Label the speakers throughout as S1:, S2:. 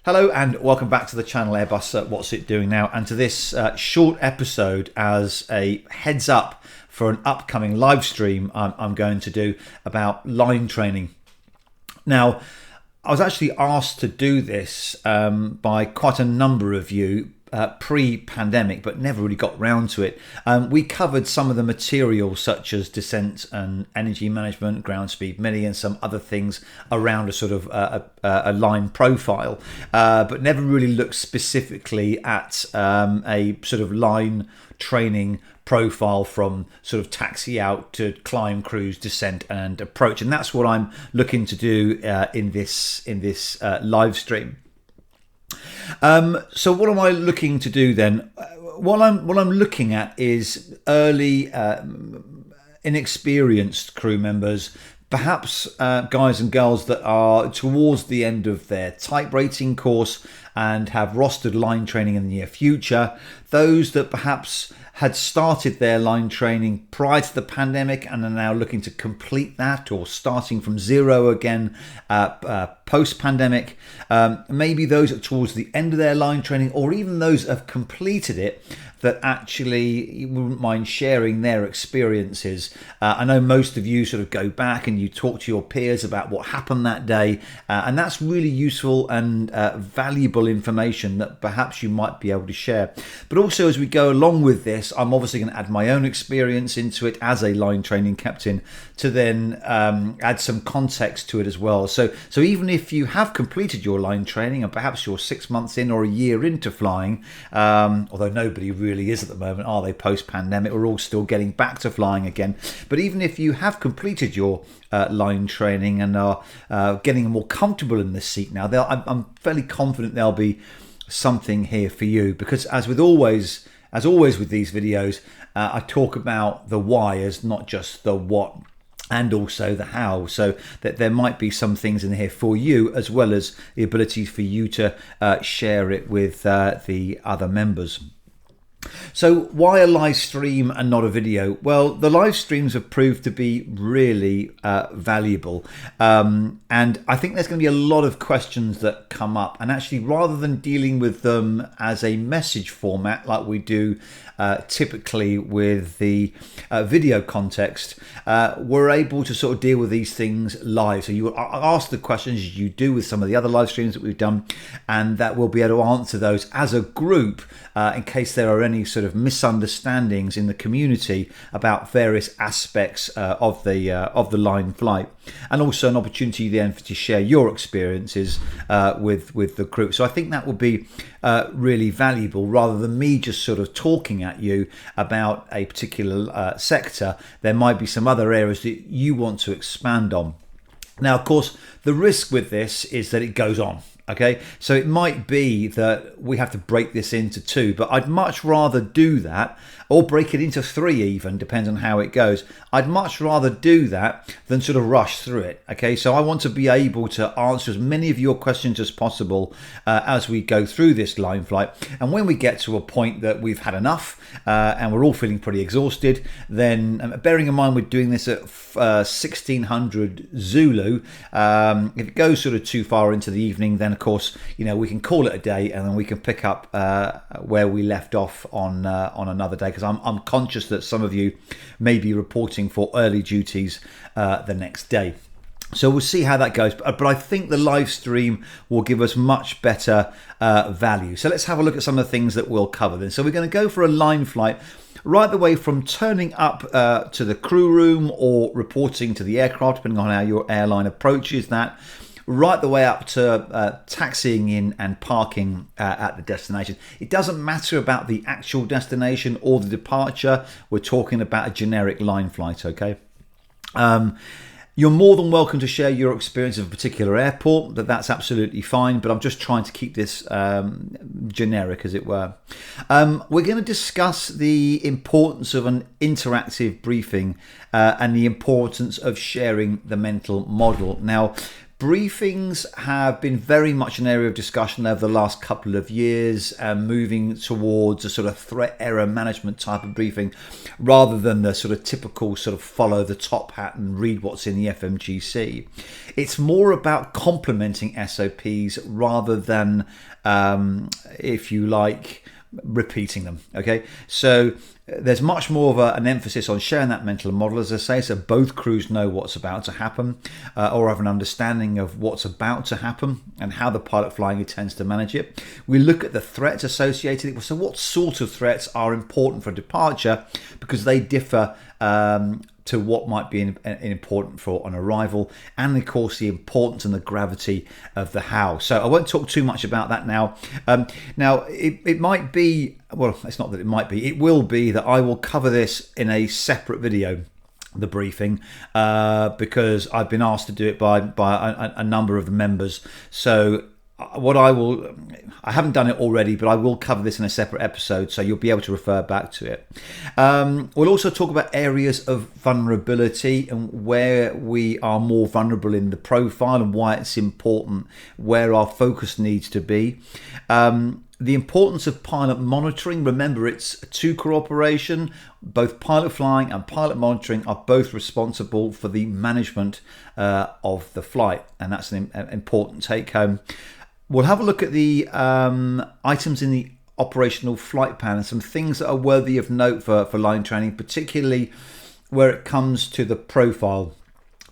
S1: Hello and welcome back to the channel Airbus What's It Doing Now, and to this short episode as a heads up for an upcoming live stream I'm going to do about line training. Now, I was actually asked to do this by quite a number of you pre-pandemic, but never really got round to it. We covered some of the material such as descent and energy management, ground speed milli, and some other things around a sort of a line profile, but never really looked specifically at a sort of line training profile from sort of taxi out to climb, cruise, descent and approach, and that's what I'm looking to do in this live stream. So what am I looking to do then? What I'm looking at is early inexperienced crew members, perhaps guys and girls that are towards the end of their type rating course and have rostered line training in the near future, those that perhaps had started their line training prior to the pandemic and are now looking to complete that, or starting from zero again post-pandemic. Maybe those towards the end of their line training, or even those that have completed it that actually wouldn't mind sharing their experiences. I know most of you sort of go back and you talk to your peers about what happened that day, and that's really useful and valuable information that perhaps you might be able to share. But also, as we go along with this, I'm obviously going to add my own experience into it as a line training captain to then add some context to it as well. So even if you have completed your line training and perhaps you're 6 months in or a year into flying, although nobody really is at the moment, are they, post-pandemic? We're all still getting back to flying again. But even if you have completed your line training and are getting more comfortable in the seat now, I'm fairly confident there'll be something here for you, because as always with these videos, I talk about the why as not just the what, and also the how, so that there might be some things in here for you, as well as the ability for you to share it with the other members. So why a live stream and not a video? Well, the live streams have proved to be really valuable, and I think there's going to be a lot of questions that come up, and actually, rather than dealing with them as a message format like we do typically with the video context, we're able to sort of deal with these things live. So you ask the questions you do with some of the other live streams that we've done, and that we'll be able to answer those as a group in case there are any sort of misunderstandings in the community about various aspects of the line flight, and also an opportunity then to share your experiences with the crew. So I think that would be really valuable, rather than me just sort of talking at you about a particular sector. There might be some other areas that you want to expand on. Now, of course, the risk with this is that it goes on. Okay, so it might be that we have to break this into two, but I'd much rather do that, or break it into three even, depends on how it goes. I'd much rather do that than sort of rush through it. Okay, so I want to be able to answer as many of your questions as possible as we go through this line flight. And when we get to a point that we've had enough and we're all feeling pretty exhausted, then bearing in mind we're doing this at 1600 Zulu, if it goes sort of too far into the evening, then of course, you know, we can call it a day, and then we can pick up where we left off on another day, because I'm conscious that some of you may be reporting for early duties the next day. So we'll see how that goes, but I think the live stream will give us much better value. So let's have a look at some of the things that we'll cover then. So we're going to go for a line flight right the way from turning up to the crew room or reporting to the aircraft, depending on how your airline approaches that, right the way up to taxiing in and parking at the destination. It doesn't matter about the actual destination or the departure. We're talking about a generic line flight, okay? You're more than welcome to share your experience of a particular airport, that's absolutely fine, but I'm just trying to keep this generic, as it were. We're going to discuss the importance of an interactive briefing and the importance of sharing the mental model. Now, Briefings have been very much an area of discussion over the last couple of years, moving towards a sort of threat error management type of briefing rather than the sort of typical sort of follow the top hat and read what's in the FMGC. It's more about complementing SOPs rather than, if you like, repeating them. Okay, so there's much more of an emphasis on sharing that mental model, as I say, so both crews know what's about to happen, or have an understanding of what's about to happen and how the pilot flying intends to manage it. We look at the threats associated. So what sort of threats are important for departure, because they differ to what might be important for an arrival, and of course the importance and the gravity of the how. So I won't talk too much about that now. Now it might be, well, it's not that it might be, it will be that I will cover this in a separate video, the briefing, because I've been asked to do it by a number of the members. So what I haven't done it already, but I will cover this in a separate episode, so you'll be able to refer back to it. We'll also talk about areas of vulnerability and where we are more vulnerable in the profile and why it's important, where our focus needs to be. The importance of pilot monitoring. Remember, it's a two-crew operation. Both pilot flying and pilot monitoring are both responsible for the management of the flight, and that's an important take-home. We'll have a look at the items in the operational flight plan and some things that are worthy of note for line training, particularly where it comes to the profile.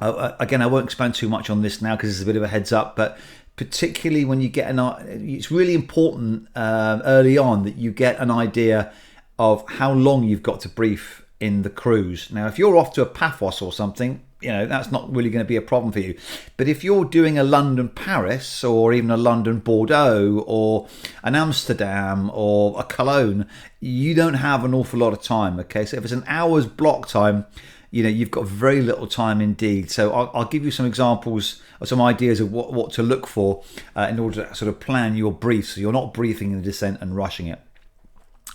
S1: Again, I won't expand too much on this now because it's a bit of a heads up, but particularly when you get it's really important early on that you get an idea of how long you've got to brief in the cruise. Now, if you're off to a Paphos or something, that's not really going to be a problem for you. But if you're doing a London Paris, or even a London Bordeaux, or an Amsterdam, or a Cologne, you don't have an awful lot of time. Okay, so if it's an hour's block time, you've got very little time indeed. So I'll give you some examples or some ideas of what to look for in order to sort of plan your brief, so you're not briefing in the descent and rushing it.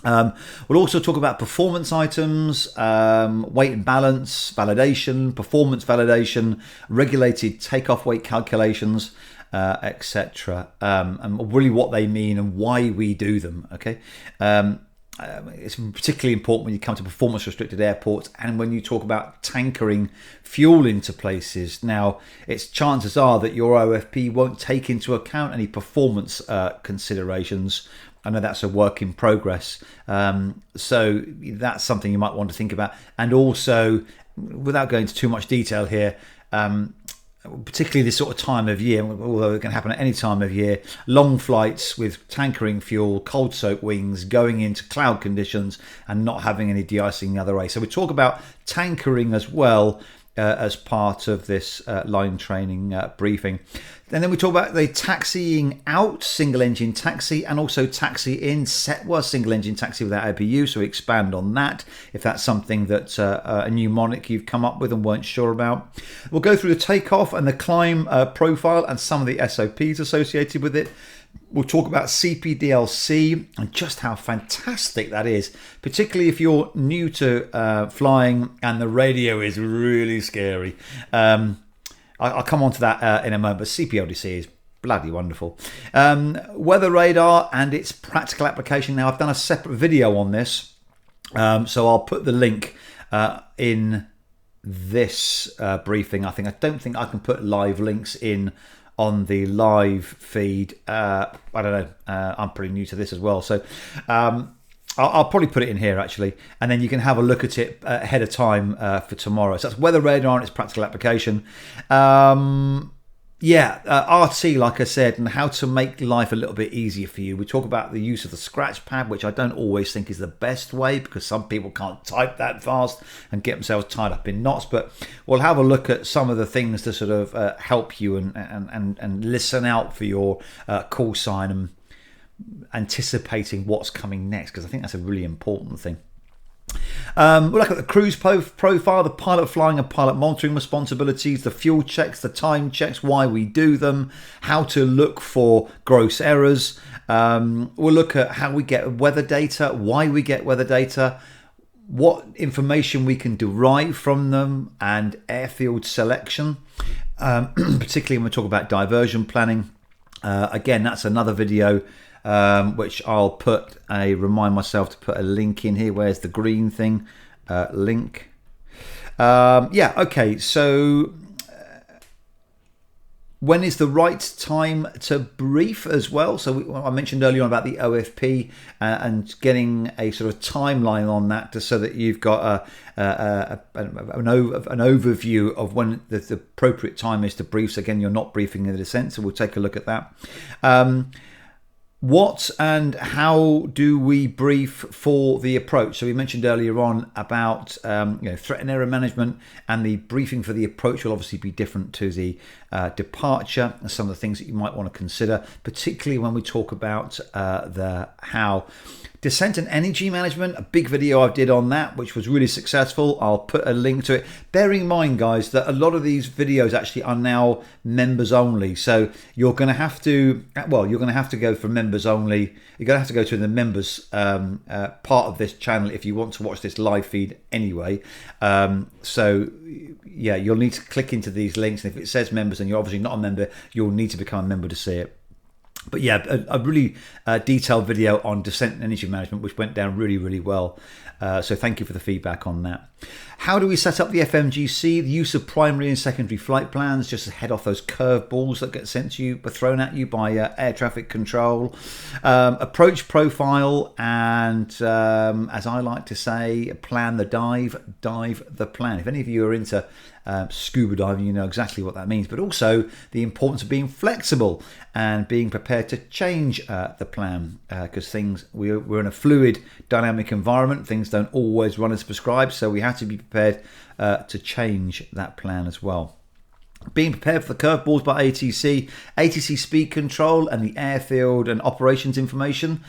S1: We'll also talk about performance items, weight and balance, validation, performance validation, regulated takeoff weight calculations, etc. And really what they mean and why we do them. Okay. It's particularly important when you come to performance restricted airports and when you talk about tankering fuel into places. Now, it's chances are that your OFP won't take into account any performance considerations. I know that's a work in progress, so that's something you might want to think about. And also, without going into too much detail here, particularly this sort of time of year, although it can happen at any time of year, long flights with tankering fuel, cold soaked wings, going into cloud conditions and not having any de-icing the other way. So we talk about tankering as well as part of this line training briefing. And then we talk about the taxiing out, single engine taxi, and also taxi in, single engine taxi without APU. So we expand on that if that's something that a mnemonic you've come up with and weren't sure about. We'll go through the takeoff and the climb profile and some of the SOPs associated with it. We'll talk about CPDLC and just how fantastic that is, particularly if you're new to flying and the radio is really scary. I'll come on to that in a moment, but CPLDC is bloody wonderful. Weather radar and its practical application. Now, I've done a separate video on this, so I'll put the link in this briefing. I don't think I can put live links in on the live feed. I don't know. I'm pretty new to this as well, so I'll probably put it in here actually, and then you can have a look at it ahead of time for tomorrow. So that's weather radar and its practical application. RT, like I said, and how to make life a little bit easier for you. We talk about the use of the scratch pad, which I don't always think is the best way because some people can't type that fast and get themselves tied up in knots. But we'll have a look at some of the things to sort of help you and listen out for your call sign and anticipating what's coming next, because I think that's a really important thing. We'll look at the cruise profile, the pilot flying and pilot monitoring responsibilities, the fuel checks, the time checks, why we do them, how to look for gross errors. We'll look at how we get weather data, why we get weather data, what information we can derive from them, and airfield selection. particularly when we talk about diversion planning. Again, that's another video which I'll remind myself to put a link in here. Where's the green thing? Link. Yeah, okay, so when is the right time to brief as well? So I mentioned earlier on about the OFP and getting a sort of timeline on that, so that you've got an overview of when the appropriate time is to brief. So again, you're not briefing in the descent, so we'll take a look at that. What and how do we brief for the approach? So we mentioned earlier on about threat and error management, and the briefing for the approach will obviously be different to the departure, and some of the things that you might want to consider, particularly when we talk about the how. Descent and energy management, a big video I did on that, which was really successful. I'll put a link to it. Bearing in mind, guys, that a lot of these videos actually are now members only. So you're going to have to, go for members only. You're going to have to go to the members part of this channel if you want to watch this live feed anyway. So yeah, you'll need to click into these links. And if it says members and you're obviously not a member, you'll need to become a member to see it. But yeah, a really detailed video on descent and energy management, which went down really, really well. So thank you for the feedback on that. How do we set up the FMGC? The use of primary and secondary flight plans, just to head off those curveballs that get sent to you, thrown at you by air traffic control. Approach profile, and as I like to say, plan the dive, dive the plan. If any of you are into scuba diving, you know exactly what that means, but also the importance of being flexible and being prepared to change the plan, because we're in a fluid, dynamic environment. Things don't always run as prescribed, so we have to be prepared to change that plan as well. Being prepared for the curveballs by ATC speed control, and the airfield and operations information,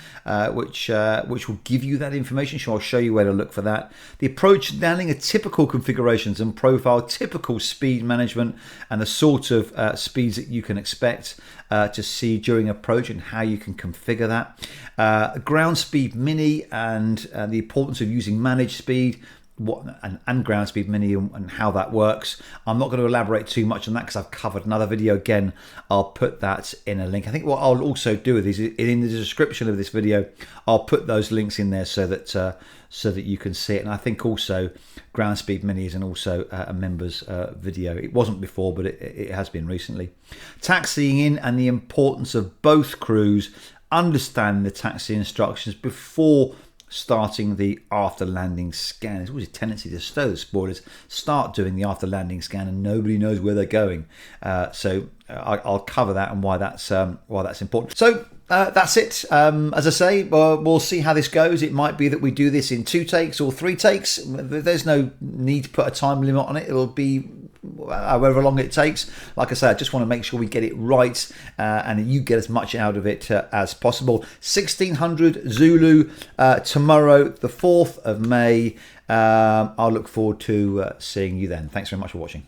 S1: which will give you that information. So I'll show you where to look for that. The approach, nailing a typical configurations and profile, typical speed management, and the sort of speeds that you can expect to see during approach, and how you can configure that. Ground speed mini, and the importance of using managed speed, and ground speed mini, and how that works. I'm not going to elaborate too much on that because I've covered another video. Again, I'll put that in a link. I think what I'll also do is in the description of this video, I'll put those links in there so that you can see it. And I think also ground speed mini is also a members video. It wasn't before, but it has been recently. Taxiing in, and the importance of both crews understanding the taxi instructions before starting the after landing scan. There's always a tendency to stow the spoilers, start doing the after landing scan, and nobody knows where they're going. So I'll cover that and why that's important. So that's it. As I say, we'll see how this goes. It might be that we do this in 2 takes or 3 takes. There's no need to put a time limit on it. It'll be however long it takes. Like I say, I just want to make sure we get it right, and you get as much out of it as possible. 1600 Zulu tomorrow, the 4th of May. I'll look forward to seeing you then. Thanks very much for watching.